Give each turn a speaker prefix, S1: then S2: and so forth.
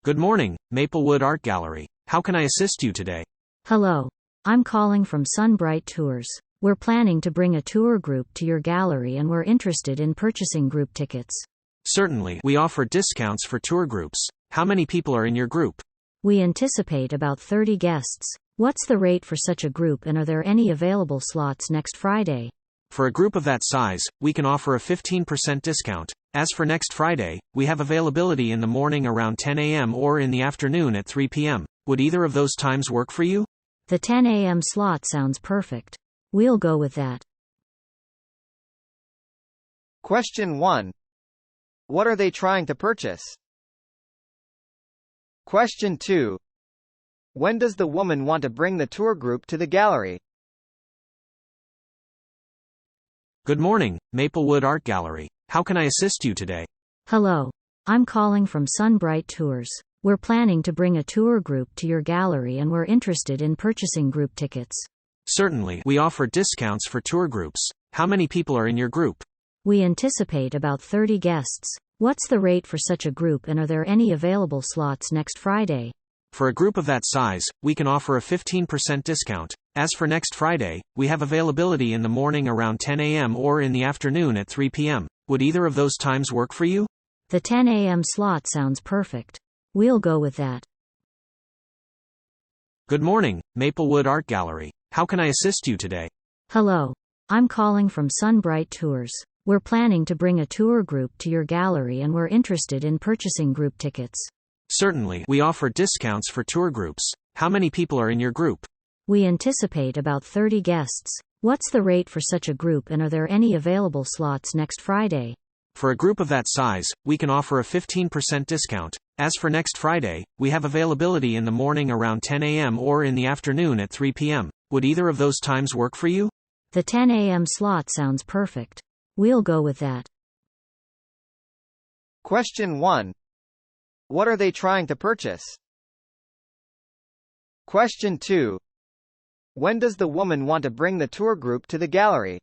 S1: Good morning, Maplewood Art Gallery. How can I assist you today?
S2: Hello. I'm calling from Sunbright Tours. We're planning to bring a tour group to your gallery and we're interested in purchasing group tickets.
S1: Certainly, we offer discounts for tour groups. How many people are in your group?
S2: We anticipate about 30 guests. What's the rate for such a group and are there any available slots next Friday?
S1: For a group of that size, we can offer a 15% discount. As for next Friday, we have availability in the morning around 10 a.m. or in the afternoon at 3 p.m. Would either of those times work for you?
S2: The 10 a.m. slot sounds perfect. We'll go with that.
S3: Question 1. What are they trying to purchase? Question 2. When does the woman want to bring the tour group to the gallery?
S1: Good morning, Maplewood Art Gallery. How can I assist you today?
S2: Hello. I'm calling from Sunbright Tours. We're planning to bring a tour group to your gallery and we're interested in purchasing group tickets.
S1: Certainly, we offer discounts for tour groups. How many people are in your group?
S2: We anticipate about 30 guests. What's the rate for such a group and are there any available slots next Friday?
S1: For a group of that size, we can offer a 15% discount. As for next Friday, we have availability in the morning around 10 a.m. or in the afternoon at 3 p.m. Would either of those times work for you?
S2: The 10 a.m. slot sounds perfect. We'll go with that.
S1: Good morning, Maplewood Art Gallery. How can I assist you today?
S2: Hello. I'm calling from Sunbright Tours. We're planning to bring a tour group to your gallery and we're interested in purchasing group tickets.
S1: Certainly, we offer discounts for tour groups. How many people are in your group?
S2: We anticipate about 30 guests. What's the rate for such a group and are there any available slots next Friday?
S1: For a group of that size, we can offer a 15% discount. As for next Friday, we have availability in the morning around 10 a.m. or in the afternoon at 3 p.m. Would either of those times work for you?
S2: The 10 a.m. slot sounds perfect. We'll go with that.
S3: Question 1. What are they trying to purchase? Question 2. When does the woman want to bring the tour group to the gallery?